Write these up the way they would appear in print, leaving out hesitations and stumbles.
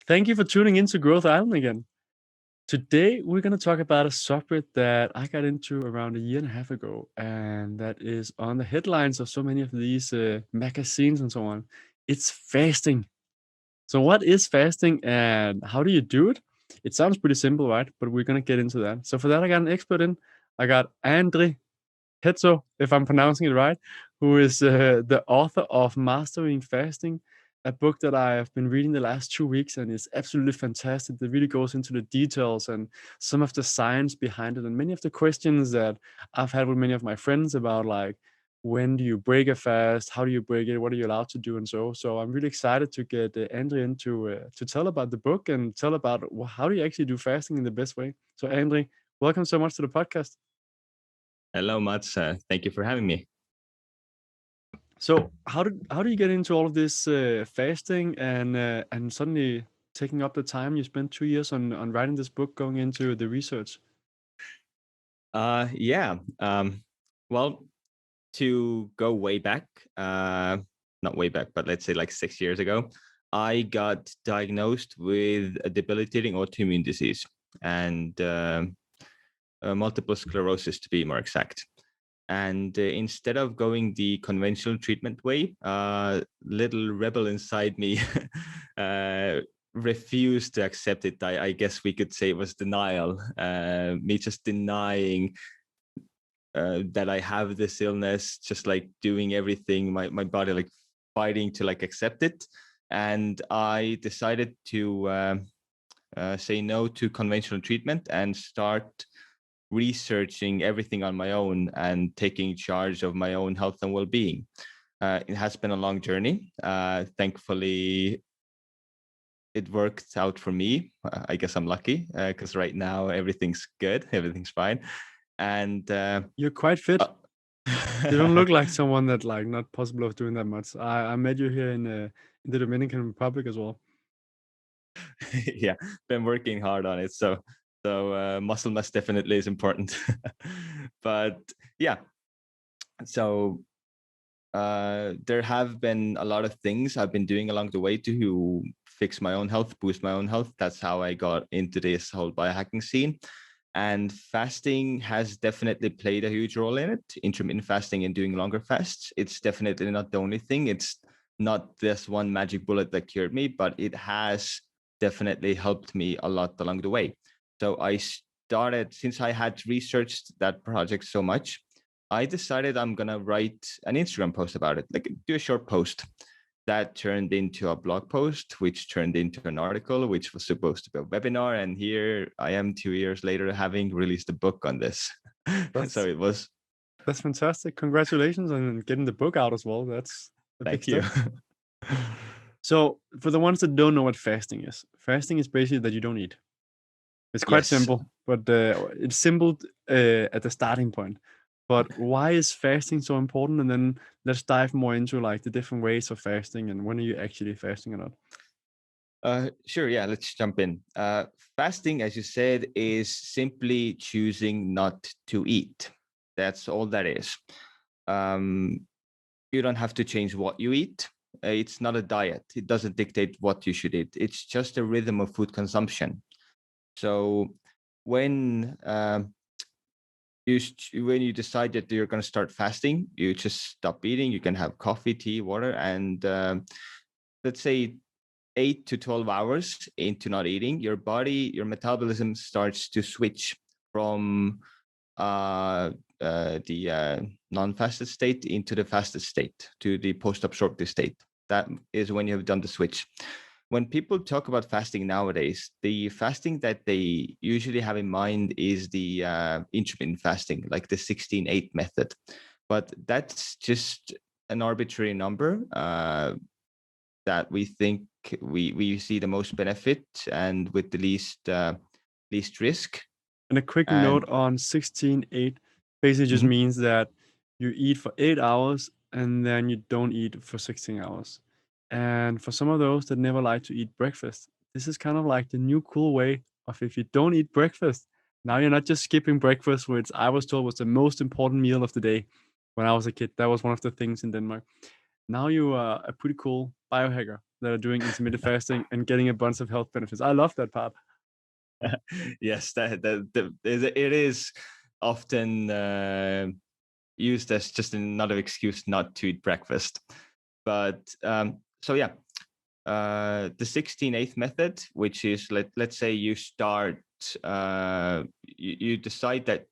Thank you for tuning into Growth Island again. Today, we're going to talk about a subject that I got into around a year and a half ago, and that is on the headlines of so many of these magazines and so on. It's fasting. So, what is fasting and how do you do it? It sounds pretty simple, right? But we're going to get into that. So, for that, I got an expert in. I got Andri Peetso, if I'm pronouncing it right, who is the author of Mastering Fasting, a book that I have been reading the last 2 weeks, and it's absolutely fantastic. It really goes into the details and some of the science behind it, and many of the questions that I've had with many of my friends about, like, when do you break a fast? How do you break it? What are you allowed to do? And so I'm really excited to get Andre in to tell about the book and tell about how do you actually do fasting in the best way. So, Andre, welcome so much to the podcast. Hello, Mats. Thank you for having me. So how do you get into all of this fasting and suddenly taking up the time you spent 2 years on writing this book, going into the research? Yeah. Well, to go way back, not way back, but let's say like 6 years ago, I got diagnosed with a debilitating autoimmune disease and multiple sclerosis, to be more exact. And instead of going the conventional treatment way, little rebel inside me refused to accept it. I guess we could say it was denial, me just denying that I have this illness, just like doing everything, my body like fighting to like accept it. And I decided to say no to conventional treatment and start researching everything on my own and taking charge of my own health and well-being. It has been a long journey. Thankfully, it worked out for me. I guess I'm lucky because right now everything's good, everything's fine. And You're quite fit. uh, You don't look like someone that like not possible of doing that much. I met you here in the Dominican Republic as well. yeah, been working hard on it. So muscle mass definitely is important. But yeah, so there have been a lot of things I've been doing along the way to fix my own health, boost my own health. That's how I got into this whole biohacking scene. And fasting has definitely played a huge role in it. Intermittent fasting and doing longer fasts. It's definitely not the only thing. It's not this one magic bullet that cured me, but it has definitely helped me a lot along the way. So I started, since I had researched that project so much, I decided I'm gonna write an Instagram post about it, like do a short post. That turned into a blog post, which turned into an article, which was supposed to be a webinar. And here I am 2 years later having released a book on this. So That's it was, that's fantastic. Congratulations on getting the book out as well. That's a big thank you. step. So for the ones that don't know what fasting is basically that you don't eat. It's quite Yes. simple, but it's simple at the starting point. But why is fasting so important? And then let's dive more into like the different ways of fasting and when are you actually fasting or not. Sure. Yeah, let's jump in. Fasting, as you said, is simply choosing not to eat. That's all that is. Um, you don't have to change what you eat. It's not a diet. It doesn't dictate what you should eat. It's just a rhythm of food consumption. So when when you decide that you're going to start fasting, you just stop eating. You can have coffee, tea, water, and let's say 8 to 12 hours into not eating, your body, your metabolism starts to switch from the non-fasted state into the fasted state, to the post-absorptive state. That is when you have done the switch. When people talk about fasting nowadays, the fasting that they usually have in mind is the intermittent fasting, like the 16-8 method. But that's just an arbitrary number that we think we see the most benefit and with the least risk. And a quick note And on 16/8 basically just mhm, means that you eat for 8 hours and then you don't eat for 16 hours. And for some of those that never like to eat breakfast, this is kind of like the new cool way of if you don't eat breakfast, now you're not just skipping breakfast, which I was told was the most important meal of the day when I was a kid. That was one of the things in Denmark. Now you are a pretty cool biohacker. that are doing intermittent fasting and getting a bunch of health benefits. I love that part. Yes, it is often used as just another excuse not to eat breakfast. But so yeah, the 16/8 method, which is let's say you start, you decide that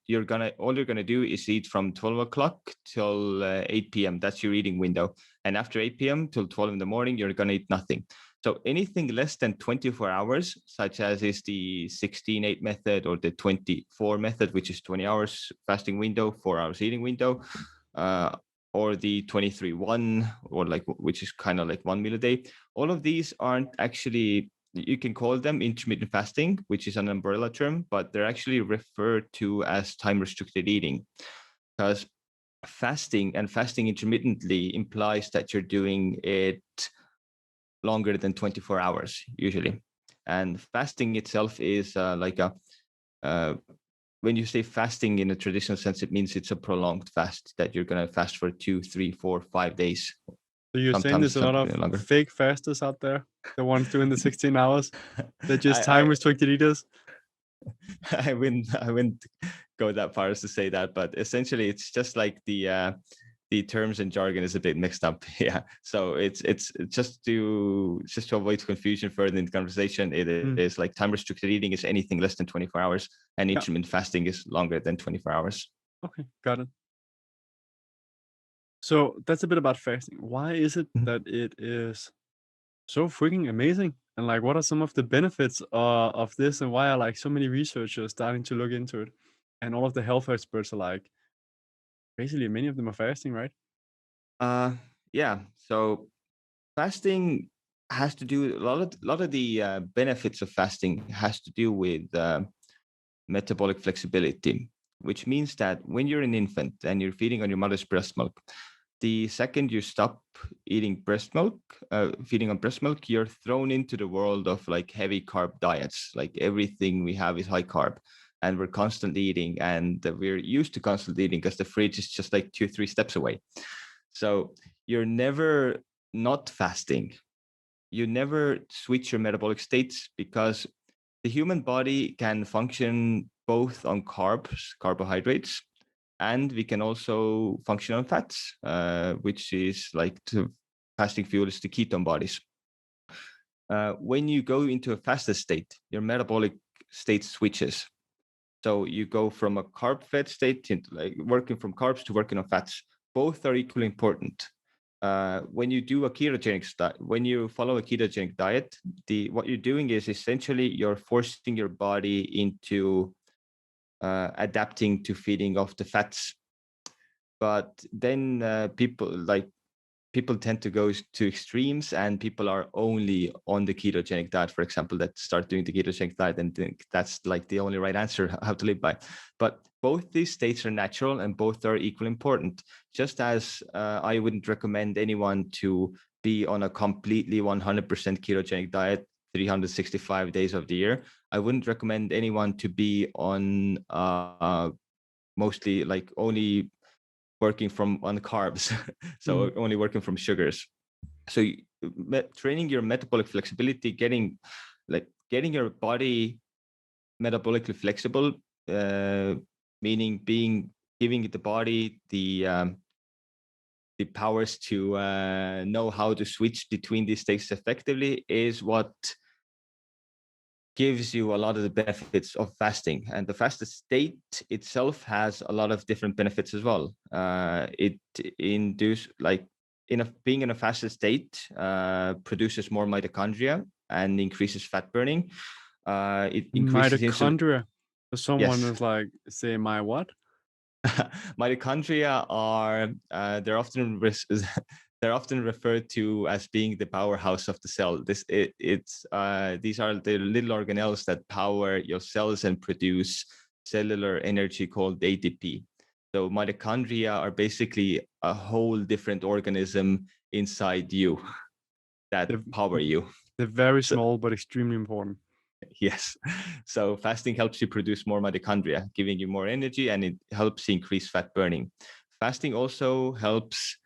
all you're gonna do is eat from 12 o'clock till 8 p.m. That's your eating window, and after 8 p.m. till 12 in the morning, you're gonna eat nothing. So anything less than 24 hours, such as is the 16/8 method or the 24 method, which is 20 hours fasting window, 4 hours eating window, or the 23/1, or which is kind of like 1 meal a day. All of these aren't actually, you can call them intermittent fasting, which is an umbrella term, but they're actually referred to as time restricted eating, because fasting intermittently implies that you're doing it longer than 24 hours usually. And fasting itself is when you say fasting in a traditional sense, it means it's a prolonged fast, that you're going to fast for 2, 3, 4, 5 days. So you're saying Sometimes there's a lot of longer. fake fasters out there, the ones doing the 16 hours? They're just I time restricted eaters. I wouldn't go that far as to say that, but essentially it's just like the terms and jargon is a bit mixed up. Yeah. So it's just to avoid confusion further in the conversation. It is like time restricted eating is anything less than 24 hours, and intermittent fasting is longer than 24 hours. Okay, got it. So that's a bit about fasting. Why is it Mhm. that it is so freaking amazing? And like, what are some of the benefits of this, and why are like so many researchers starting to look into it? And all of the health experts are like, basically, many of them are fasting, right? Yeah. So fasting has to do a lot of the benefits of fasting has to do with metabolic flexibility, which means that when you're an infant and you're feeding on your mother's breast milk, the second you stop eating breast milk, feeding on breast milk, you're thrown into the world of like heavy carb diets. Like everything we have is high carb, and we're constantly eating, and we're used to constantly eating because the fridge is just like 2, 3 steps away. So you're never not fasting. You never switch your metabolic states, because the human body can function both on carbohydrates, and we can also function on fats, which is like fasting fuel is the ketone bodies. When you go into a fasted state, your metabolic state switches. So you go from a carb-fed state into like working from carbs to working on fats. Both are equally important. When you do a ketogenic diet, when you follow a ketogenic diet, what you're doing is essentially you're forcing your body into adapting to feeding off the fats. But then people tend to go to extremes, and people are only on the ketogenic diet, for example, that start doing the ketogenic diet and think that's like the only right answer how to live by. But both these states are natural, and both are equally important. Just as I wouldn't recommend anyone to be on a completely 100% ketogenic diet 365 days of the year, I wouldn't recommend anyone to be on mostly like only working from on carbs, so only working from sugars. So training your metabolic flexibility, getting your body metabolically flexible, meaning giving the body the powers to know how to switch between these states effectively, is what gives you a lot of the benefits of fasting. And the fasted state itself has a lot of different benefits as well. It induces being in a fasted state produces more mitochondria and increases fat burning. It increases insulin. Mitochondria. So someone Yes. is like, say, my what? Mitochondria are they're often they're often referred to as being the powerhouse of the cell. These are the little organelles that power your cells and produce cellular energy called ATP. So mitochondria are basically a whole different organism inside you that They're, power you. they're very So, small but extremely important. yes. So fasting helps you produce more mitochondria, giving you more energy, and it helps increase fat burning. Fasting also helps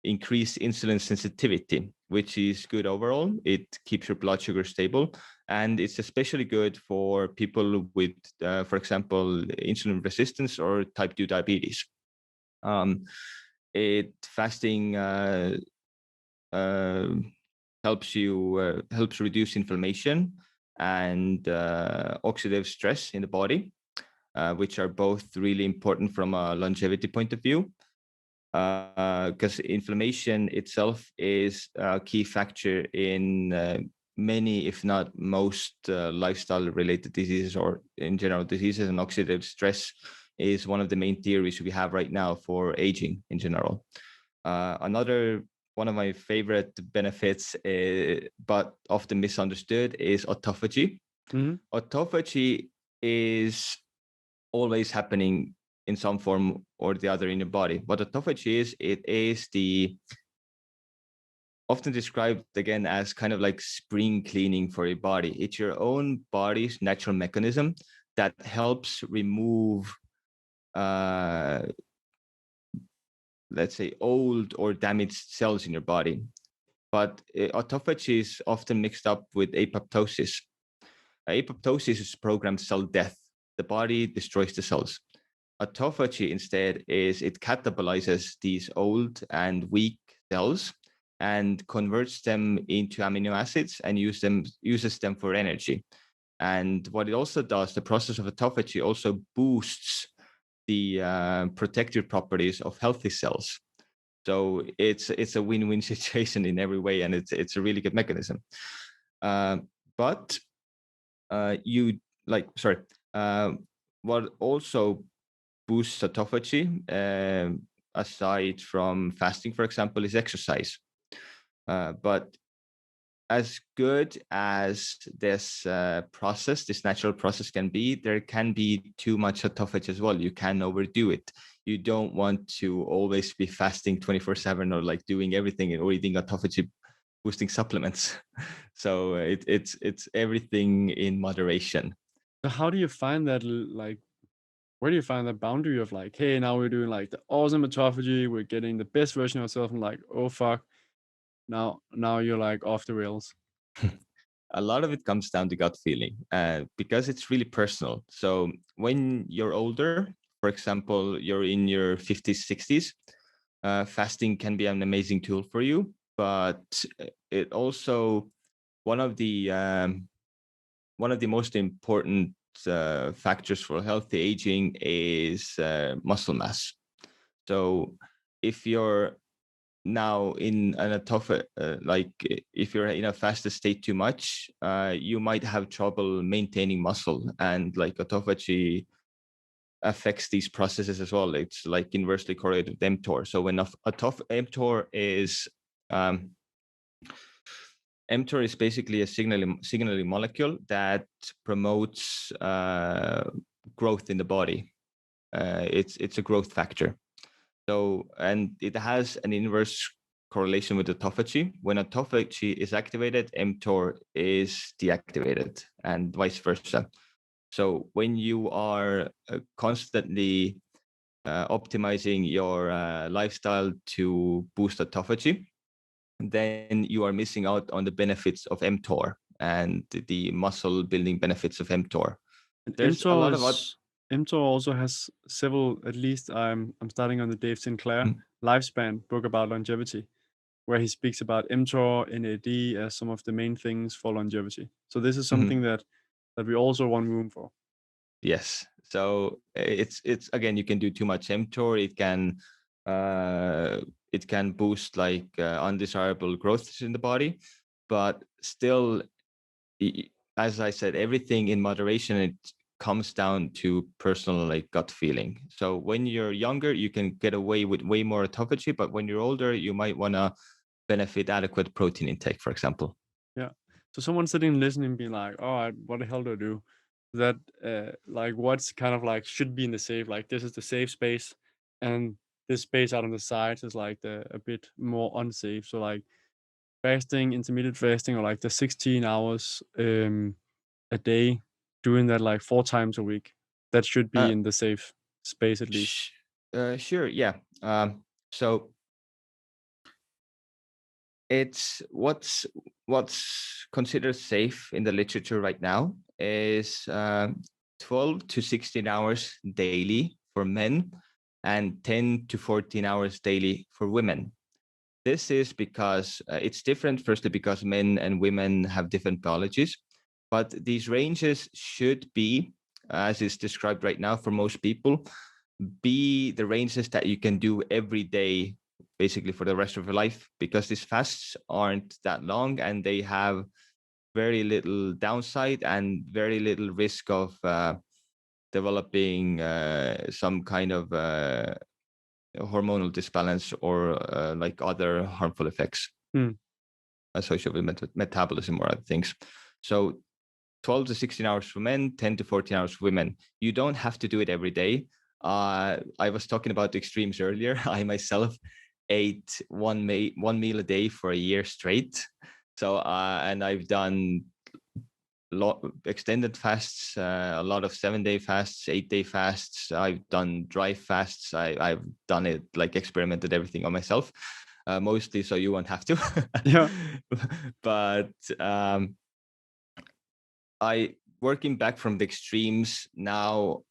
increase insulin sensitivity. which is good overall. It keeps your blood sugar stable, and it's especially good for people with, for example, insulin resistance or type 2 diabetes. It fasting uh, helps reduce inflammation and oxidative stress in the body, which are both really important from a longevity point of view. Because inflammation itself is a key factor in many, if not most, lifestyle related diseases or in general diseases, and oxidative stress is one of the main theories we have right now for aging in general. Another one of my favorite benefits, but often misunderstood, is autophagy. Mhm. Autophagy is always happening in some form or the other in your body. What autophagy is, it is the often described again as kind of like spring cleaning for your body. It's your own body's natural mechanism that helps remove, uh, let's say, old or damaged cells in your body. But autophagy is often mixed up with apoptosis. Apoptosis is programmed cell death. The body destroys the cells. Autophagy instead is it catabolizes these old and weak cells and converts them into amino acids and uses them for energy. And what it also does, the process of autophagy also boosts the protective properties of healthy cells. So it's a win-win situation in every way, and it's a really good mechanism. But you like sorry, what also boosts autophagy, aside from fasting, for example, is exercise. But as good as this process, this natural process can be, there can be too much autophagy as well. You can overdo it. You don't want to always be fasting 24/7 or like doing everything or eating autophagy boosting supplements. So it's everything in moderation. So how do you find that like where do you find that boundary of like, hey, now we're doing like the awesome autophagy, we're getting the best version of ourselves, and like, oh fuck, now you're like off the rails. A lot of it comes down to gut feeling, because it's really personal. So when you're older, for example, you're in your 50s, 60s, fasting can be an amazing tool for you. But it also one of the um, one of the most important factors for healthy aging is muscle mass. So if you're now in a tough, like if you're in a faster state too much, you might have trouble maintaining muscle, and like autophagy affects these processes as well. It's like inversely correlated with mTOR. So when a tough mTOR is um, mTOR is basically a signaling molecule that promotes growth in the body. It's a growth factor. So, and it has an inverse correlation with autophagy. When autophagy is activated, mTOR is deactivated, and vice versa. So, when you are constantly optimizing your lifestyle to boost autophagy, then you are missing out on the benefits of mTOR and the muscle building benefits of mTOR. And There's a lot of other. mTOR also has several, at least I'm starting on the Dave Sinclair Mm, lifespan book about longevity, where he speaks about mTOR, NAD as some of the main things for longevity. So this is mhm. something that we also want room for. Yes. So it's again, you can do too much mTOR. It can boost like undesirable growths in the body, but still, as I said, everything in moderation. It comes down to personal like gut feeling. So when you're younger, you can get away with way more autophagy, but when you're older, you might want to benefit adequate protein intake, for example. Yeah. So someone sitting listening being like, all right, what the hell do I do? That like what's kind of like should be in the safe, like this is the safe space, and this space out on the sides is like the a bit more unsafe. So like fasting, intermittent fasting, or like the 16 hours a day, doing that like 4 times a week. That should be Uh, in the safe space at least. Sure, yeah. So it's what's considered safe in the literature right now is 12 to 16 hours daily for men and 10 to 14 hours daily for women. This is because it's different, firstly, because men and women have different biologies, but these ranges should be, as is described right now for most people, be the ranges that you can do every day, basically for the rest of your life, because these fasts aren't that long and they have very little downside and very little risk of developing some kind of hormonal disbalance or like other harmful effects Hmm. associated with metabolism or other things. So 12 to 16 hours for men, 10 to 14 hours for women. You don't have to do it every day. I was talking about the extremes earlier. I myself ate one meal a day for a year straight. So, and I've done extended fasts, a lot of 7-day fasts, 8-day fasts. I've done dry fasts. I've done it, like experimented everything on myself, mostly so you won't have to. Yeah. But I working back from the extremes now,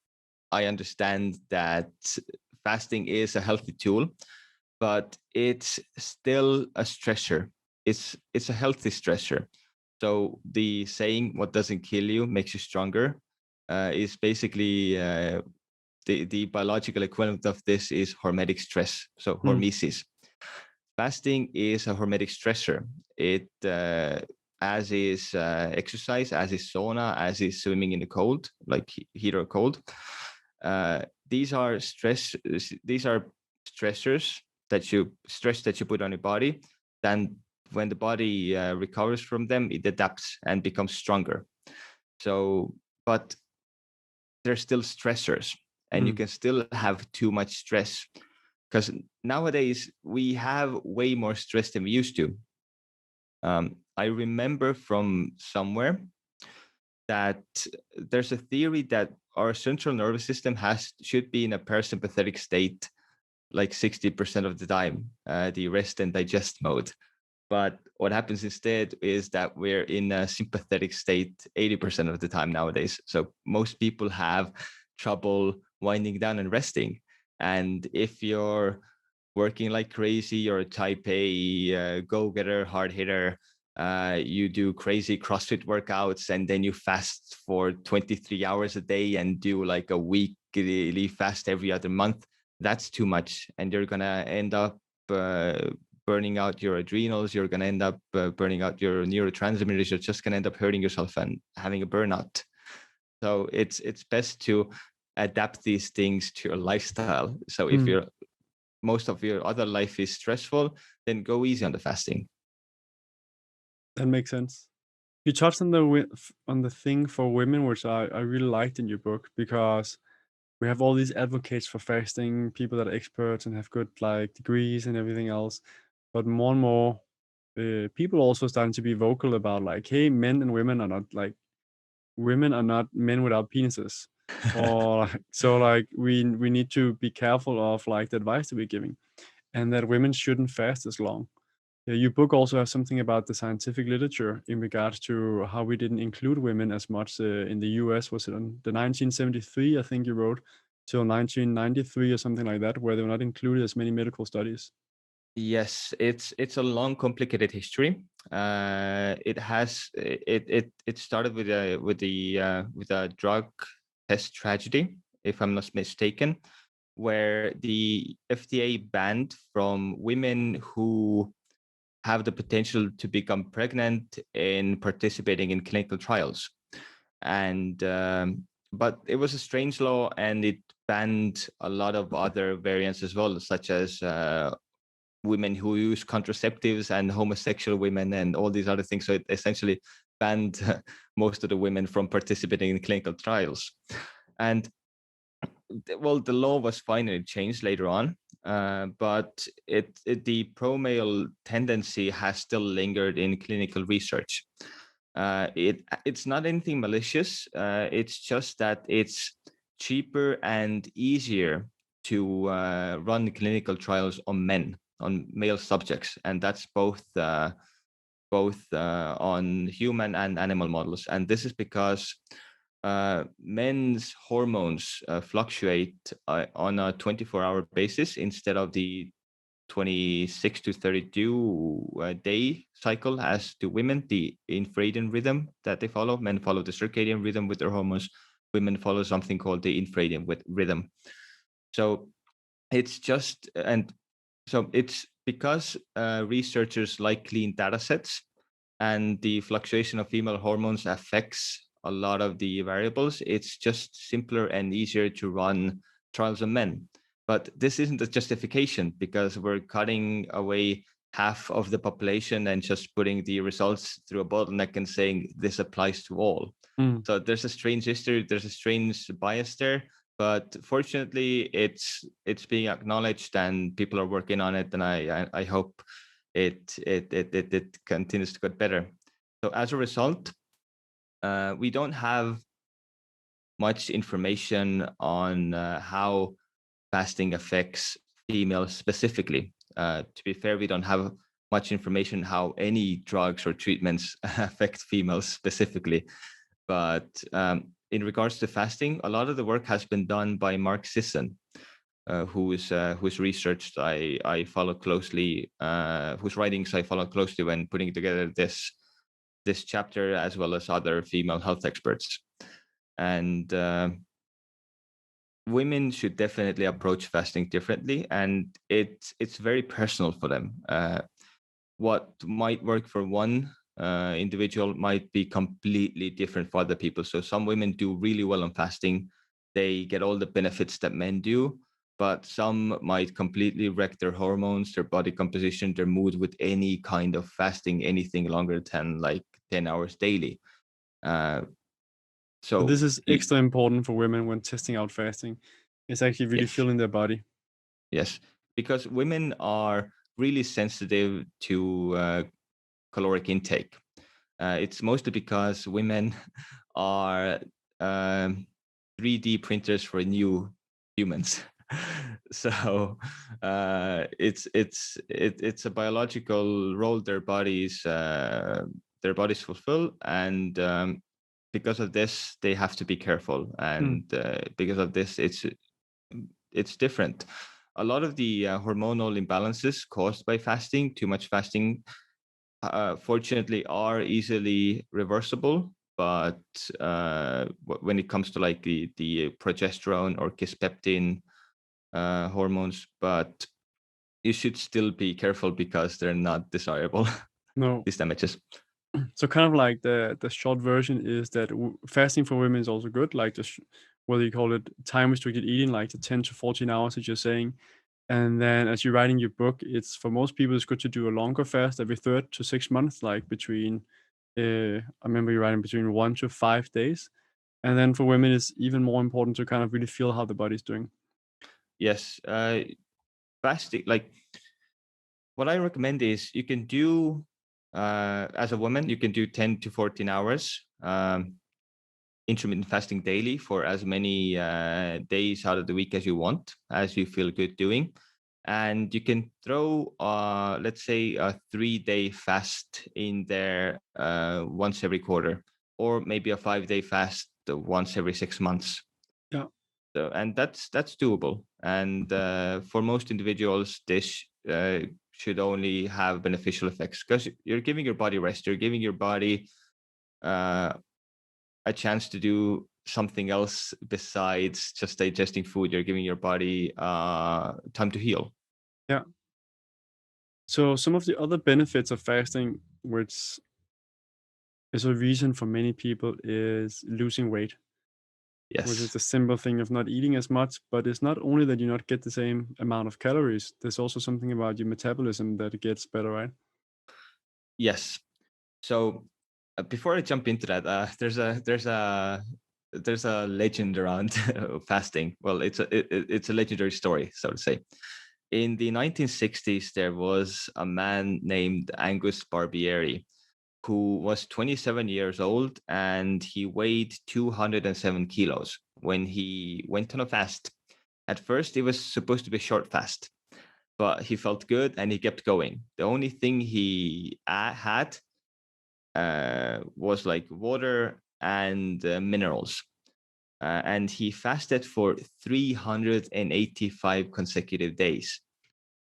I understand that fasting is a healthy tool, but it's still a stressor. It's a healthy stressor. So the saying "what doesn't kill you makes you stronger" is basically the biological equivalent of this is hormetic stress. So Hmm. hormesis. Fasting is a hormetic stressor. It as is exercise, as is sauna, as is swimming in the cold, like heat or cold. These are stress. These are stressors stress that you put on your body. Then when the body recovers from them, it adapts and becomes stronger. So, but they're still stressors, and you Hmm. can still have too much stress because nowadays we have way more stress than we used to. I remember from somewhere that there's a theory that our central nervous system should be in a parasympathetic state like 60% of the time, the rest and digest mode. But what happens instead is that we're in a sympathetic state 80% of the time nowadays. So most people have trouble winding down and resting. And if you're working like crazy, you're a type A go-getter, hard hitter, you do crazy CrossFit workouts, and then you fast for 23 hours a day and do like a weekly fast every other month. That's too much. And you're going to end up burning out your adrenals. You're going to end up burning out your neurotransmitters. You're just going to end up hurting yourself and having a burnout. So it's best to adapt these things to your lifestyle. So if Hmm. you're most of your other life is stressful, then go easy on the fasting. That makes sense. You touched on on the thing for women, which I really liked in your book, because we have all these advocates for fasting, people that are experts and have good like degrees and everything else. But more and more people also starting to be vocal about like, hey, men and women are not like women are not men without penises. Or so like we need to be careful of like the advice that we're giving, and that women shouldn't fast as long. Yeah, your book also has something about the scientific literature in regards to how we didn't include women as much in the US. Was it in the 1973, I think you wrote, till 1993 or something like that, where they were not included as many medical studies? Yes, it's a long, complicated history. It started with a drug test tragedy, if I'm not mistaken, where the FDA banned from women who have the potential to become pregnant in participating in clinical trials. And but it was a strange law, and it banned a lot of other variants as well, such as women who use contraceptives and homosexual women and all these other things. So it essentially banned most of the women from participating in clinical trials. And well, the law was finally changed later on, but the pro-male tendency has still lingered in clinical research. It's not anything malicious. It's just that it's cheaper and easier to run clinical trials on men. on male subjects, and that's both on human and animal models. And this is because men's hormones fluctuate on a 24-hour basis instead of the 26 to 32 day cycle as to women, the infradian rhythm that they follow. Men follow the circadian rhythm with their hormones. Women follow something called the infradian with rhythm. So it's just, and so it's because researchers like clean data sets, and the fluctuation of female hormones affects a lot of the variables. It's just simpler and easier to run trials on men. But this isn't a justification, because we're cutting away half of the population and just putting the results through a bottleneck and saying this applies to all. Mm. So there's a strange history, there's a strange bias there. But fortunately, it's being acknowledged and people are working on it, and I hope it continues to get better. So as a result, we don't have much information on how fasting affects females specifically. To be fair, we don't have much information how any drugs or treatments affect females specifically. But in regards to fasting, a lot of the work has been done by Mark Sisson, whose research I follow closely, whose writings I follow closely when putting together this chapter, as well as other female health experts. And women should definitely approach fasting differently, and it's very personal for them. What might work for one individual might be completely different for other people. So some women do really well on fasting. They get all the benefits that men do, but some might completely wreck their hormones, their body composition, their mood with any kind of fasting, anything longer than like 10 hours daily. So So this is extra important for women when testing out fasting. It's actually really yes, feeling their body. yes, because women are really sensitive to caloric intake. It's mostly because women are 3D printers for new humans. So it's a biological role their bodies fulfill, and because of this they have to be careful, Mm. and because of this it's different. A lot of the hormonal imbalances caused by fasting, too much fasting, fortunately are easily reversible. But when it comes to like the progesterone or kisspeptin hormones, but you should still be careful because they're not desirable. No. These damages. So kind of like the short version is that fasting for women is also good, like whether you call it time restricted eating, like the 10 to 14 hours that you're saying. And then as you write in your book, it's for most people it's good to do a longer fast every 3 to 6 months, like between I remember you writing between 1 to 5 days. And then for women it's even more important to kind of really feel how the body's doing. Yes, fasting, like what I recommend is you can do as a woman, you can do 10 to 14 hours intermittent fasting daily for as many days out of the week as you want, as you feel good doing. And you can throw, let's say, a 3-day fast in there once every quarter, or maybe a 5-day fast once every 6 months. Yeah. So, and that's doable. And for most individuals, this should only have beneficial effects, because you're giving your body rest. You're giving your body a chance to do something else besides just digesting food. You're giving your body time to heal. Yeah. So some of the other benefits of fasting, which is a reason for many people, is losing weight, which is Yes. the simple thing of not eating as much. But it's not only that you not get the same amount of calories, there's also something about your metabolism that gets better, right? Yes. So before I jump into that, there's a legend around fasting. Well, it's a legendary story, so to say. In the 1960s, there was a man named Angus Barbieri who was 27 years old, and he weighed 207 kilos when he went on a fast. At first, it was supposed to be a short fast, but he felt good and he kept going. The only thing he had was like water and minerals. And he fasted for 385 consecutive days.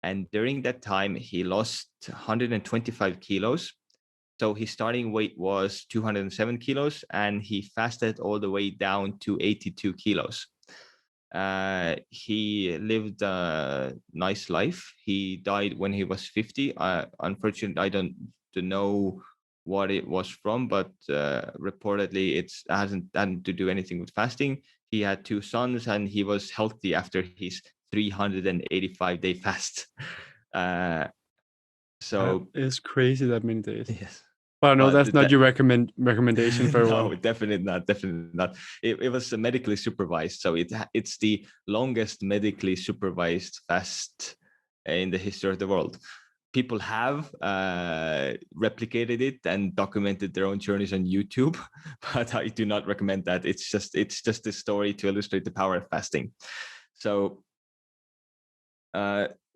And during that time, he lost 125 kilos. So his starting weight was 207 kilos, and he fasted all the way down to 82 kilos. He lived a nice life. He died when he was 50. Unfortunately, I don't know what it was from, but reportedly it hasn't to do anything with fasting. He had 2 sons, and he was healthy after his 385-day fast. That So is crazy, that many days. yes. But no, that's not That, your recommendation for everyone. no, definitely not. Definitely not. It was medically supervised, so it's the longest medically supervised fast in the history of the world. People have replicated it and documented their own journeys on YouTube, but I do not recommend that. It's just a story to illustrate the power of fasting. So,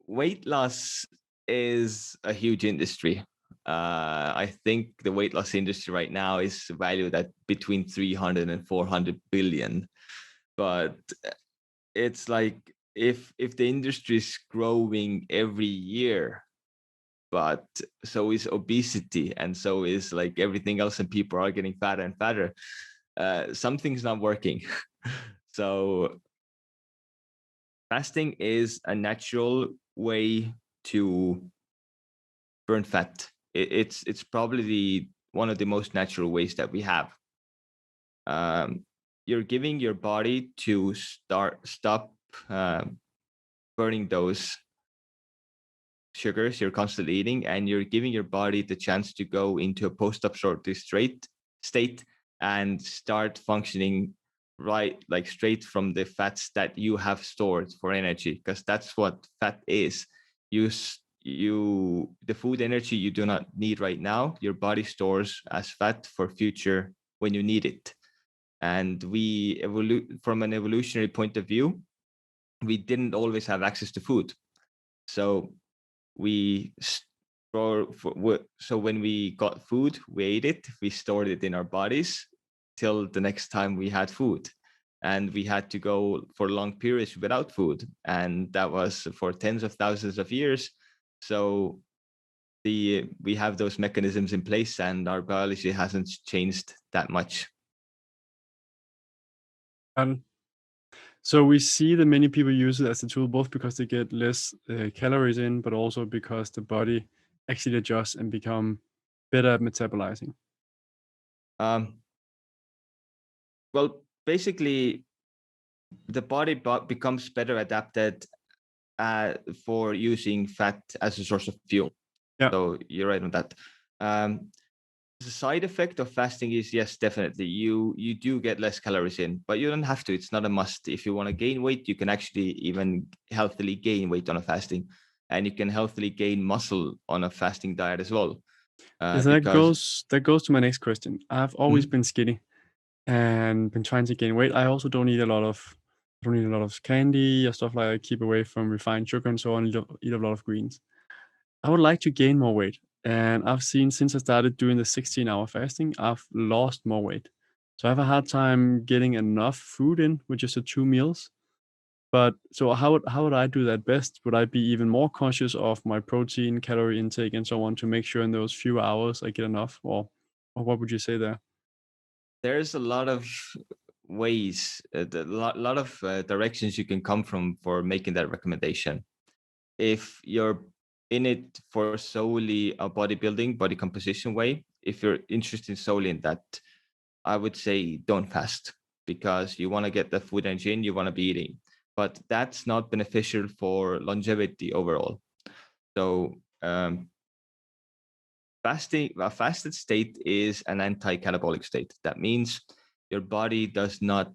weight loss is a huge industry. I think the weight loss industry right now is valued at between 300 and 400 billion. But it's like if the industry is growing every year, but so is obesity, and so is like everything else, and people are getting fatter and fatter. Something's not working. So fasting is a natural way to burn fat. It's probably one of the most natural ways that we have. You're giving your body to stop burning those sugars you're constantly eating, and you're giving your body the chance to go into a post-absorptive state and start functioning right, like straight from the fats that you have stored for energy, because that's what fat is. The food energy you do not need right now, your body stores as fat for future when you need it. And we from an evolutionary point of view, we didn't always have access to food. So we so when we got food, we ate it, we stored it in our bodies till the next time we had food. And we had to go for long periods without food, and that was for tens of thousands of years. So we have those mechanisms in place, and our biology hasn't changed that much. So we see that many people use it as a tool, both because they get less calories in, but also because the body actually adjusts and become better at metabolizing. Well, basically, the body becomes better adapted for using fat as a source of fuel. Yeah. So you're right on that. The side effect of fasting is, yes, definitely you do get less calories in, but you don't have to. It's not a must. If you want to gain weight, you can actually even healthily gain weight on a fasting, and you can healthily gain muscle on a fasting diet as well. Yes, that goes to my next question. I've always been skinny and been trying to gain weight. I also don't eat a lot of candy or stuff like that. Keep away from refined sugar and so on. Eat a lot of greens. I would like to gain more weight, and I've seen since I started doing the 16-hour fasting, I've lost more weight. So I have a hard time getting enough food in with just the 2 meals. But so how would I do that best? Would I be even more conscious of my protein, calorie intake, and so on to make sure in those few hours I get enough, or what would you say there? There's a lot of ways, lot of directions you can come from for making that recommendation. If you're in it for solely a bodybuilding, body composition way, if you're interested solely in that, I would say don't fast, because you want to get the food energy in, you want to be eating. But that's not beneficial for longevity overall. So a fasted state is an anti-catabolic state. That means your body does not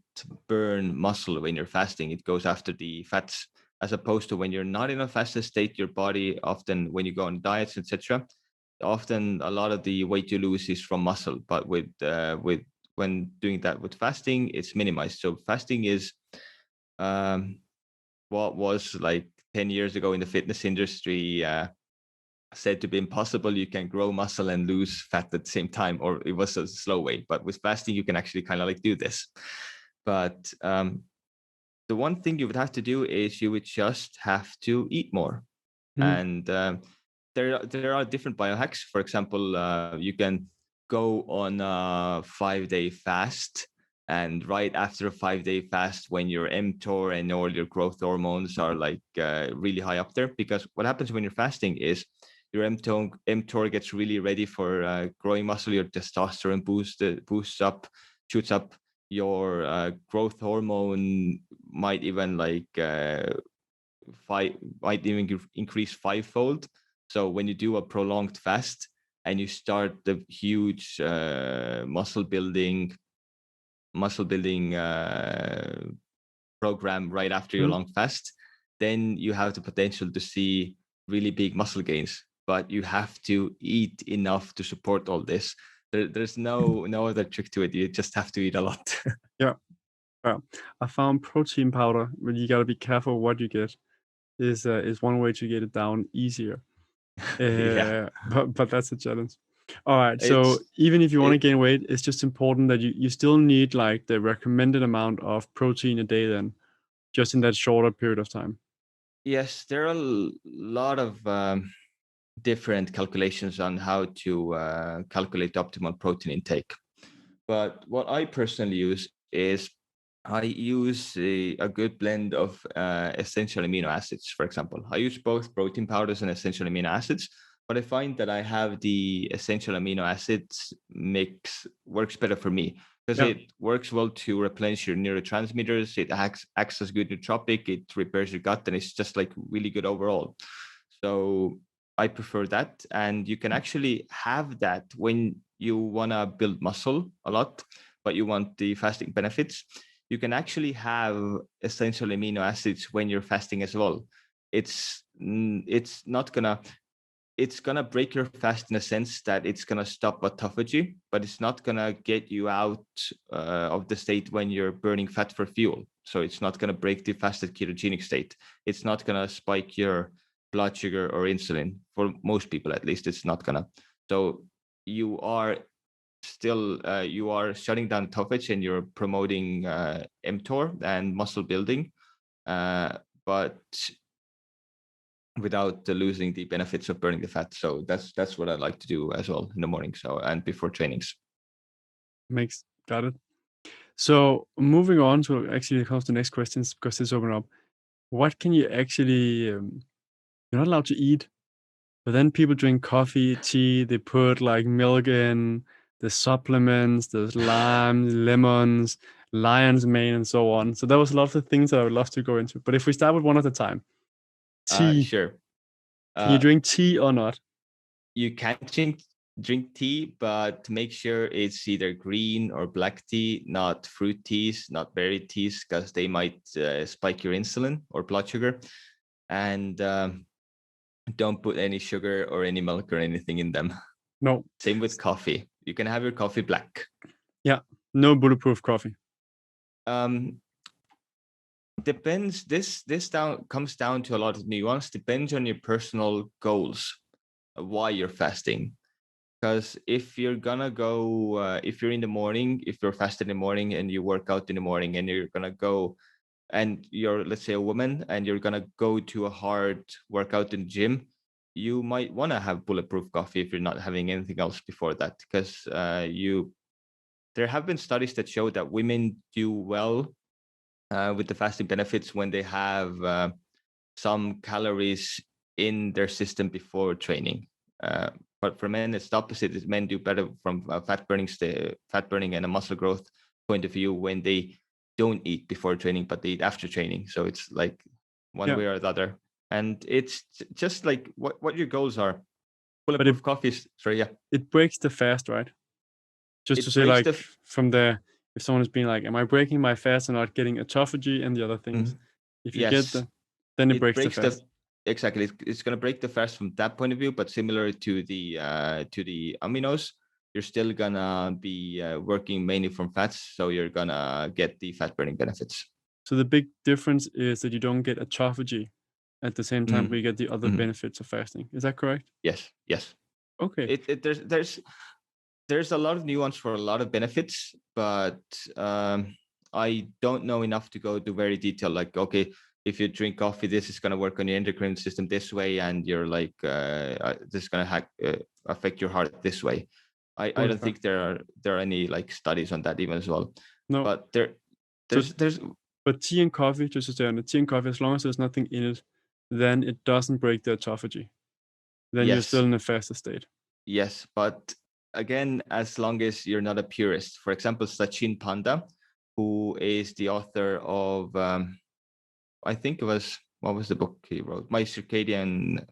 burn muscle when you're fasting. It goes after the fats, as opposed to when you're not in a fasted state, your body often, when you go on diets, etc., often a lot of the weight you lose is from muscle. But with when doing that with fasting, it's minimized. So fasting is what was like 10 years ago in the fitness industry said to be impossible. You can grow muscle and lose fat at the same time, or it was a slow way. But with fasting, you can actually kind of like do this. But the one thing you would have to do is you would just have to eat more. Mhm. And there are different biohacks. For example, you can go on a 5-day fast, and right after a 5-day fast, when your mTOR and all your growth hormones are like really high up there, because what happens when you're fasting is your mTOR gets really ready for growing muscle. Your testosterone boosts up, shoots up. Your growth hormone might even might even increase fivefold. So when you do a prolonged fast and you start the huge muscle building program right after your Mhm. long fast, then you have the potential to see really big muscle gains. But you have to eat enough to support all this. There's no other trick to it. You just have to eat a lot. Yeah. Yeah. I found protein powder, but you gotta be careful what you get. Is one way to get it down easier. Yeah, But that's a challenge. All right. So it's even if you want to it. gain weight, it's just important that you still need like the recommended amount of protein a day then, just in that shorter period of time. Yes, there are a lot of different calculations on how to calculate optimal protein intake. But what I personally use is I use a good blend of essential amino acids, for example. I use both protein powders and essential amino acids, but I find that I have the essential amino acids mix works better for me because Yeah. it works well to replenish your neurotransmitters. It acts as good nootropic. It repairs your gut, and it's just like really good overall. So I prefer that. And you can actually have that when you want to build muscle a lot, but you want the fasting benefits. You can actually have essential amino acids when you're fasting as well. It's not gonna it's gonna break your fast in a sense that it's gonna stop autophagy, but it's not gonna get you out of the state when you're burning fat for fuel. So it's not gonna break the fasted ketogenic state. It's not gonna spike your blood sugar or insulin. For most people, at least, it's not gonna. So you are still you are shutting down autophagy and you're promoting mTOR and muscle building, but without losing the benefits of burning the fat. So that's what I like to do as well in the morning. So and before trainings. Got it. So moving on to actually comes the next questions because this open up. What can you actually you're not allowed to eat, but then people drink coffee, tea, they put like milk in, the supplements, there's lime, lemons, lion's mane, and so on. So that was a lot of the things that I would love to go into. But if we start with one at a time, tea. Sure. Can you Uh, drink tea or not? you can drink tea, but make sure it's either green or black tea, not fruit teas, not berry teas, because they might spike your insulin or blood sugar. And don't put any sugar or any milk or anything in them. No. Same with coffee. You can have your coffee black. Yeah. No bulletproof coffee. Um, depends. This comes down to a lot of nuance. Depends on your personal goals, why you're fasting. Because if you're gonna go, if you're in the morning, if you're fasting in the morning and you work out in the morning, and you're gonna go, and you're, let's say, a woman, and you're gonna go to a hard workout in the gym, you might want to have bulletproof coffee if you're not having anything else before that, because there have been studies that show that women do well with the fasting benefits when they have some calories in their system before training. But for men, it's the opposite. Men do better from a fat burning and a muscle growth point of view when they don't eat before training, but they eat after training. So it's like one Yeah. way or the other. And it's just like what your goals are. But Bulletproof coffees. Sorry, yeah. it breaks the fast, right? Just to It say, breaks like, the from there, if someone is being like, "Am I breaking my fast and not getting autophagy and the other things?" Mhm. If you get Yes, the, then it it breaks the breaks the fast. exactly. It's going to break the fast from that point of view, but similar to the aminos, you're still gonna be working mainly from fats, so you're gonna get the fat burning benefits. So the big difference is that you don't get autophagy. At the same time, Mhm, we get the other mhm. benefits of fasting. Is that correct? Yes, yes. Okay. There's a lot of nuance for a lot of benefits, but I don't know enough to go to very detailed. Like, okay, if you drink coffee, this is going to work on your endocrine system this way, and you're like, this is going to affect your heart this way. I Totally don't fair. think there are any like studies on that even as well. No. But there So, there's but tea and coffee, just to stay on it, tea and coffee, as long as there's nothing in it, then it doesn't break the autophagy. Then you're still yes, in a fasted state. yes, but again, as long as you're not a purist. For example, Sachin Panda, who is the author of I think it was, what was the book he wrote? My circadian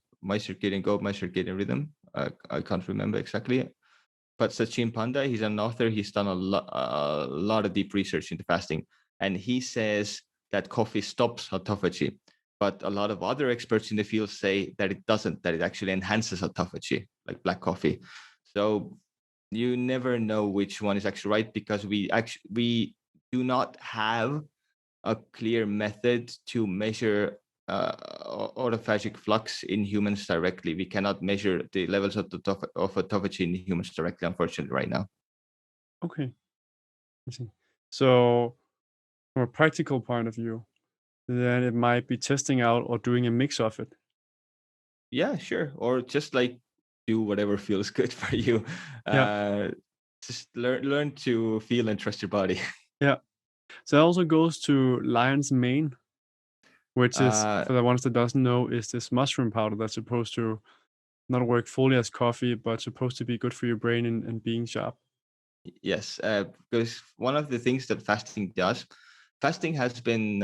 goal, my circadian rhythm. I can't remember exactly. But Sachin Panda, he's an author. He's done a lot of deep research into fasting, and he says that coffee stops autophagy. But a lot of other experts in the field say that it doesn't. That it actually enhances autophagy, like black coffee. So you never know which one is actually right, because we do not have a clear method to measure autophagic flux in humans directly. We cannot measure the levels of autophagy in humans directly, unfortunately, right now. Okay. I see. So, from a practical point of view, then it might be testing out or doing a mix of it. Yeah, sure. Or just like do whatever feels good for you. Yeah. Uh, just learn to feel and trust your body. Yeah. So that also goes to lion's mane, which is, Uh, for the ones that doesn't know, is this mushroom powder that's supposed to not work fully as coffee, but supposed to be good for your brain and being sharp. yes, because one of the things that fasting does, fasting has been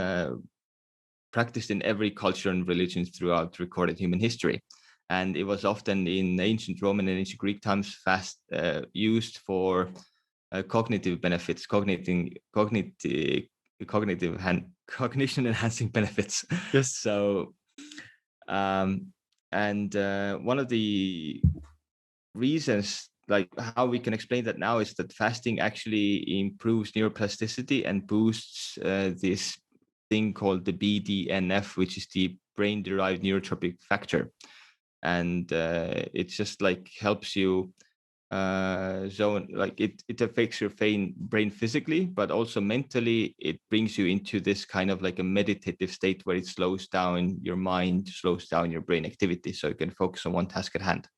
practiced in every culture and religion throughout recorded human history. And it was often in ancient Roman and ancient Greek times used for cognitive benefits, cognition enhancing benefits. Yes. So, um, and one of the reasons, like how we can explain that now, is that fasting actually improves neuroplasticity and boosts this thing called the BDNF, which is the brain derived neurotrophic factor. And it just like helps you zone, like it affects your brain physically, but also mentally. It brings you into this kind of like a meditative state where it slows down your mind, slows down your brain activity, so you can focus on one task at hand.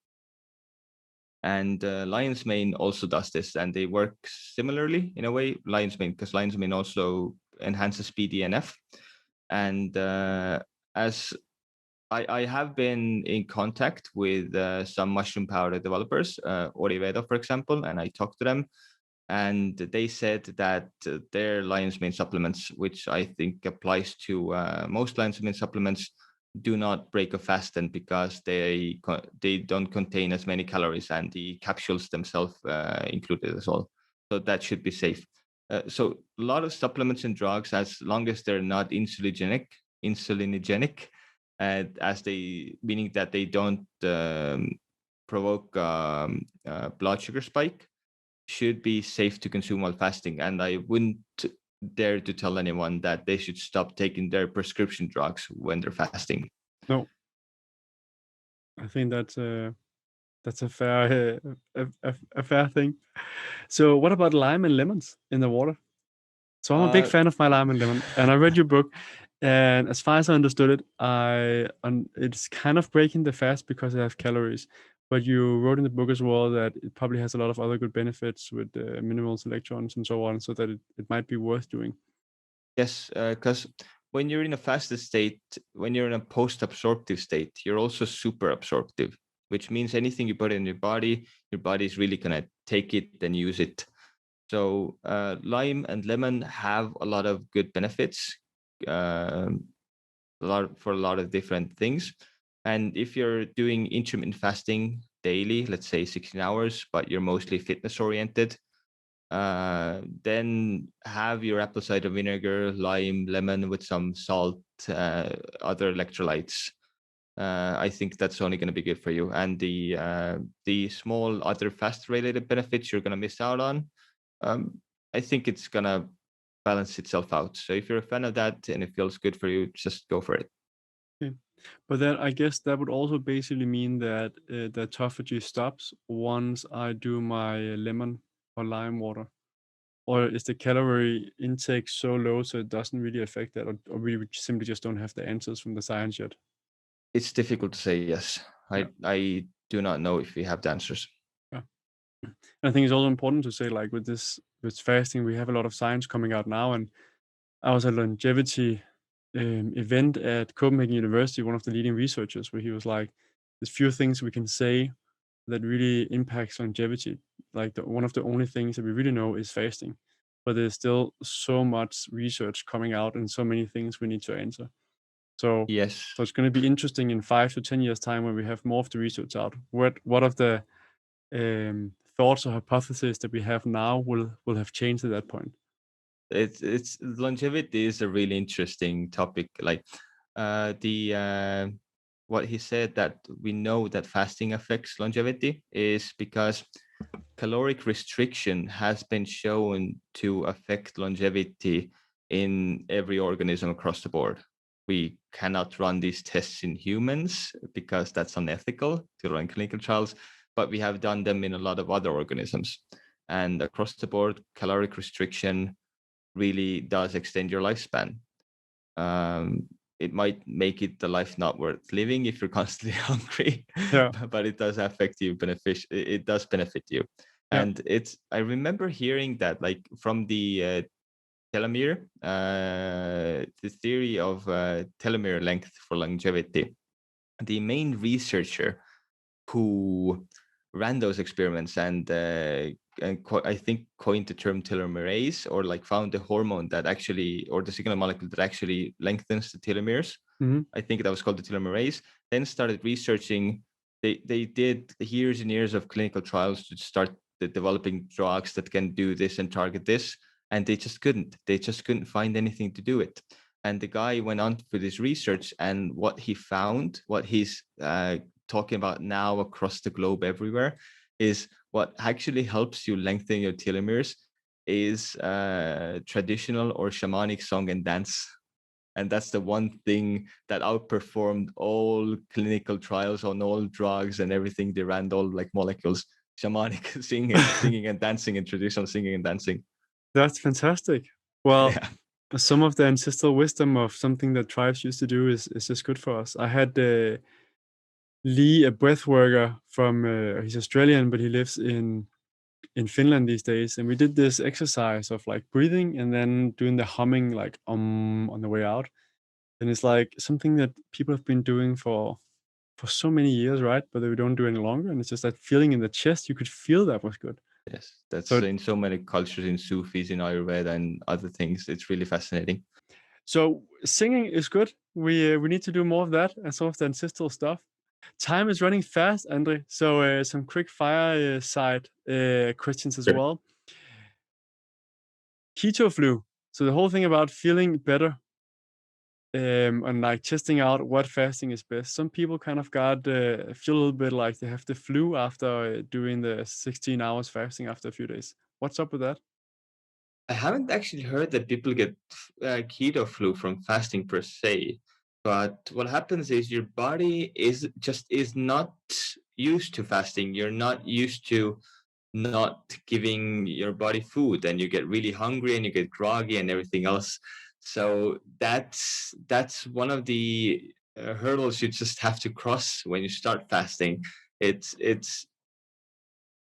And lion's mane also does this, and they work similarly in a way. Lion's mane, because lion's mane also enhances BDNF. And as I have been in contact with some mushroom powder developers, Oriveda, for example, and I talked to them, and they said that their lion's mane supplements, which I think applies to most lion's mane supplements, do not break a fast, and because they don't contain as many calories, and the capsules themselves included as well, so that should be safe. So a lot of supplements and drugs, as long as they're not insulinogenic, as they, meaning that they don't provoke blood sugar spike, should be safe to consume while fasting. And I wouldn't dare to tell anyone that they should stop taking their prescription drugs when they're fasting. No, I think that's a fair a fair thing. So what about lime and lemons in the water? So I'm a big Uh, fan of my lime and lemon, and I read your book, and as far as I understood it, it's kind of breaking the fast because it has calories. But you wrote in the book as well that it probably has a lot of other good benefits with minerals, electrons, and so on, so that it might be worth doing. yes, because when you're in a fasted state, when you're in a post-absorptive state, you're also super absorptive, which means anything you put in your body is really gonna take it and use it. So lime and lemon have a lot of good benefits, for a lot of different things. And if you're doing intermittent fasting daily, let's say 16 hours, but you're mostly fitness oriented, then have your apple cider vinegar, lime, lemon with some salt, other electrolytes. I think that's only going to be good for you. And the small other fast related benefits you're going to miss out on, I think it's going to balance itself out. So if you're a fan of that and it feels good for you, just go for it. Okay. But then I guess that would also basically mean that the autophagy stops once I do my lemon or lime water. Or is the calorie intake so low so it doesn't really affect that, or we simply just don't have the answers from the science yet? It's difficult to say yes. Yeah, I do not know if we have the answers. yeah. And I think it's also important to say, like with fasting, we have a lot of science coming out now, and I was at a longevity event at Copenhagen University, one of the leading researchers, where he was like, "There's few things we can say that really impacts longevity. Like one of the only things that we really know is fasting, but there's still so much research coming out and so many things we need to answer. So, Yes. so it's going to be interesting in 5 to 10 years time when we have more of the research out. What of the thoughts or hypotheses that we have now will have changed at that point? It's longevity is a really interesting topic. Like the what he said, that we know that fasting affects longevity is because caloric restriction has been shown to affect longevity in every organism across the board. We cannot run these tests in humans because that's unethical to run clinical trials, but we have done them in a lot of other organisms. And across the board, caloric restriction really does extend your lifespan. Um, it might make it the life not worth living if you're constantly hungry, Yeah, but it does affect you it does benefit you. yeah. And I remember hearing that, like, from the telomere, the theory of telomere length for longevity. The main researcher who ran those experiments and I think coined the term telomerase, or like found the hormone that actually, or the signal molecule that actually lengthens the telomeres. Hmm. I think that was called the telomerase. Then started researching. They did years and years of clinical trials to start developing drugs that can do this and target this, and they just couldn't. They just couldn't find anything to do it. And the guy went on for this research, and what he found, what he's talking about now across the globe everywhere, is what actually helps you lengthen your telomeres is traditional or shamanic song and dance. And that's the one thing that outperformed all clinical trials on all drugs and everything they ran, all like molecules. Shamanic singing and dancing, and traditional singing and dancing. That's fantastic. Well, Yeah. some of the ancestral wisdom of something that tribes used to do is just good for us. I had Lee, a breath worker from he's Australian, but he lives in Finland these days, and we did this exercise of like breathing and then doing the humming like on the way out. And it's like something that people have been doing for so many years, right? But they don't do any longer. And it's just that feeling in the chest, you could feel that was good. Yes, that's So in so many cultures, in Sufis, in Ayurveda, and other things. It's really fascinating. so singing is good. We need to do more of that and some of the ancestral stuff. Time is running fast, Andre. So some quick fire side questions as Sure. well. Keto flu. So the whole thing about feeling better and like testing out what fasting is best. Some people kind of got feel a little bit like they have the flu after doing the 16 hours fasting after a few days. What's up with that? I haven't actually heard that people get keto flu from fasting per se, but what happens is your body is not used to fasting. You're not used to not giving your body food, and you get really hungry and you get groggy and everything else. So that's one of the hurdles you just have to cross when you start fasting. It's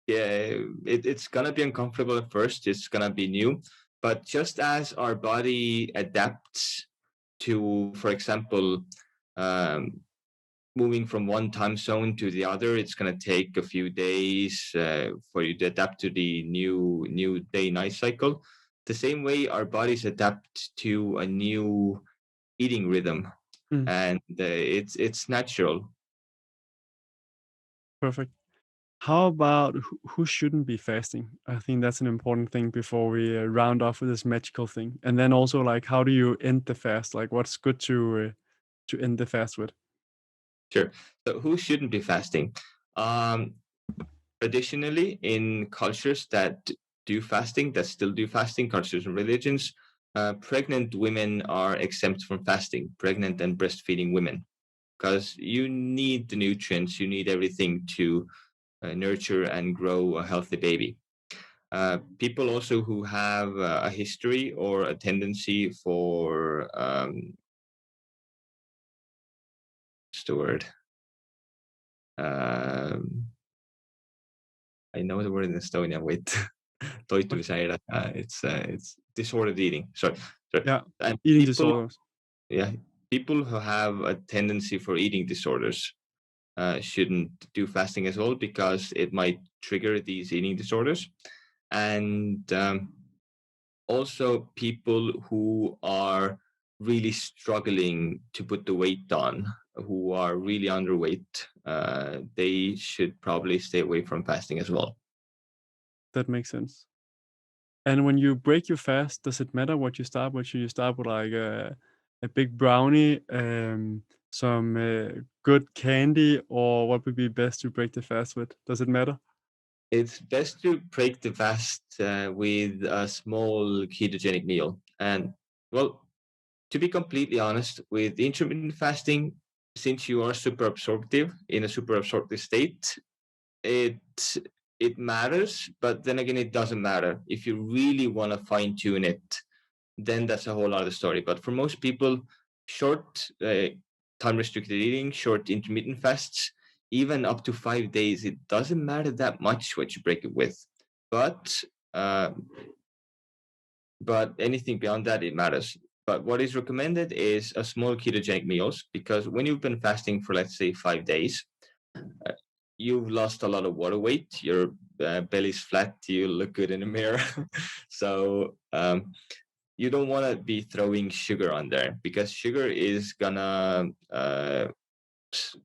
Yeah, it's gonna be uncomfortable at first. It's gonna be new, but just as our body adapts to, for example, um, moving from one time zone to the other, it's gonna take a few days for you to adapt to the new day-night cycle. The same way our bodies adapt to a new eating rhythm, Mm, and it's natural. perfect. How about who shouldn't be fasting? I think that's an important thing before we round off with this magical thing. And then also, like, how do you end the fast? Like, what's good to end the fast with? Sure. So who shouldn't be fasting? Um, Traditionally, in cultures that do fasting, that still do fasting, cultures and religions, pregnant women are exempt from fasting, pregnant and breastfeeding women. because you need the nutrients, you need everything to nurture and grow a healthy baby. People also who have a history or a tendency for what's the word? Um, I know the word in Estonian. Wait, What? toitumisaire. It's disordered eating. Sorry. Yeah, And eating people, disorders. yeah, people who have a tendency for eating disorders shouldn't do fasting as well, because it might trigger these eating disorders. And also people who are really struggling to put the weight on, who are really underweight, they should probably stay away from fasting as well. That makes sense. And when you break your fast, does it matter what you start with? Should you start with like a big brownie, some good candy, or what would be best to break the fast with? Does it matter? It's best to break the fast with a small ketogenic meal. And well, to be completely honest, with intermittent fasting, since you are super absorptive in a super absorptive state, it it matters, but then again, it doesn't matter. If you really want to fine tune it, then that's a whole other story. But for most people, short time restricted eating, short intermittent fasts, even up to 5 days, it doesn't matter that much what you break it with. But uh, but anything beyond that, it matters. But what is recommended is a small ketogenic meals, because when you've been fasting for, let's say, 5 days, uh, you've lost a lot of water weight. Your belly's flat. You look good in the mirror. So you don't want to be throwing sugar on there, because sugar is gonna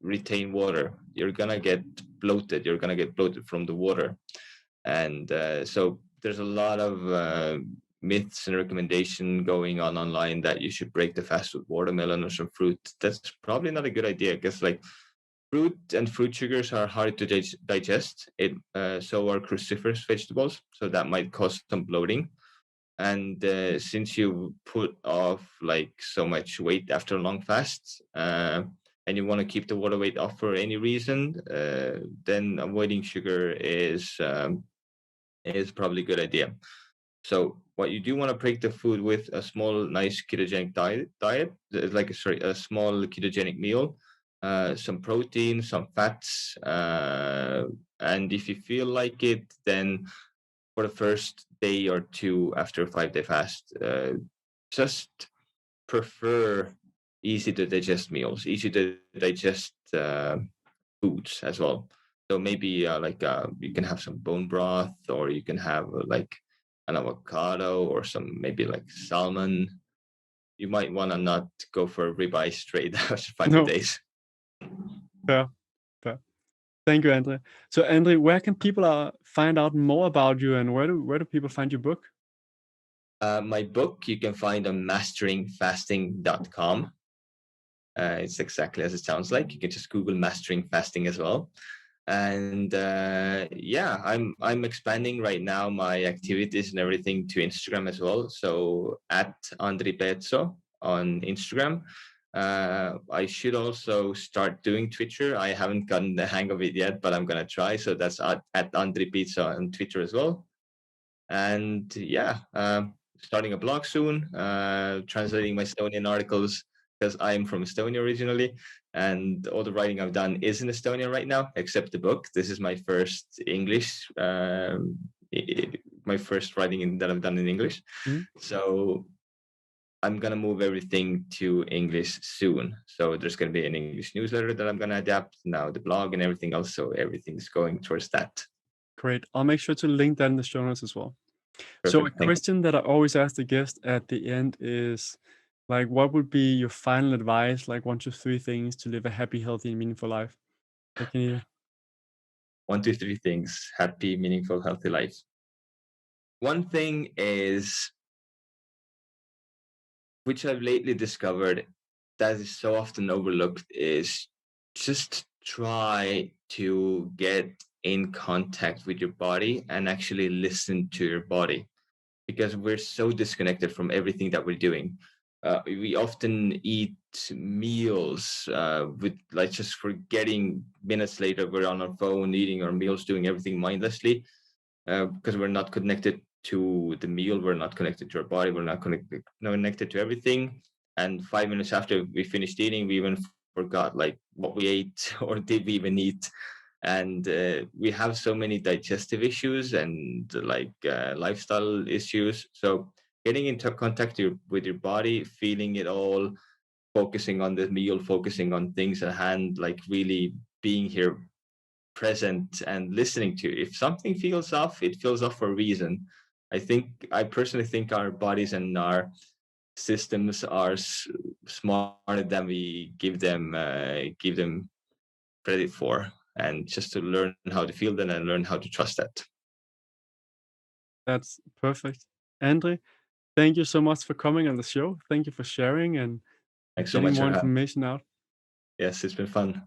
retain water. You're gonna get bloated. You're gonna get bloated from the water, and so there's a lot of myths and recommendation going on online that you should break the fast with watermelon or some fruit. That's probably not a good idea, because like fruit and fruit sugars are hard to digest. It so are cruciferous vegetables, so that might cause some bloating. And since you put off like so much weight after a long fast, and you want to keep the water weight off for any reason, then avoiding sugar is probably a good idea. So what you do want to break the food with a small, nice ketogenic diet, like sorry, a small ketogenic meal, some protein, some fats, and if you feel like it, then for the first day or two after a 5 day fast, just prefer easy to digest meals, easy to digest foods as well. So maybe you can have some bone broth, or you can have like an avocado, or some maybe like salmon. You might want to not go for a ribeye straight after 5 No, days. fair, fair. Thank you, Andri. So, Andri, where can people find out more about you, and where do people find your book? My book you can find on masteringfasting.com. It's exactly as it sounds like. You can just Google mastering fasting as well. And yeah, I'm expanding right now my activities and everything to Instagram as well. So at Andri Peetso on Instagram. I should also start doing Twitter. I haven't gotten the hang of it yet, but I'm gonna try. So that's at Andri Peetso on Twitter as well. And yeah, starting a blog soon, translating my Estonian articles, because I'm from Estonia originally, and all the writing I've done is in Estonian right now, except the book. This is my first English, my first writing that I've done in English. Mm, So I'm gonna move everything to English soon. So there's gonna be an English newsletter that I'm gonna adapt now, the blog and everything else. So everything's going towards that. great. I'll make sure to link that in the show notes as well. So, a Perfect. Thank you. question that I always ask the guest at the end is, like, what would be your final advice? Like 1 to 3 things to live a happy, healthy, and meaningful life. Like, can you? 1, 2, 3 things: happy, meaningful, healthy life. One thing is, which I've lately discovered that is so often overlooked, is just try to get in contact with your body and actually listen to your body, because we're so disconnected from everything that we're doing. we often eat meals with like just forgetting minutes later we're on our phone eating our meals, doing everything mindlessly because we're not connected to the meal, we're not connected to our body, we're not connected to everything. And 5 minutes after we finished eating, we even forgot like what we ate or did we even eat. And we have so many digestive issues and like lifestyle issues. So getting into contact with your body, feeling it all, focusing on the meal, focusing on things at hand, like really being here present and listening to. If something feels off, it feels off for a reason. I personally think our bodies and our systems are smarter than we give them credit for, and just to learn how to feel them and learn how to trust that. That's perfect. Andri, thank you so much for coming on the show. Thank you for sharing and Thanks so getting much more for having. information out. Yes, it's been fun.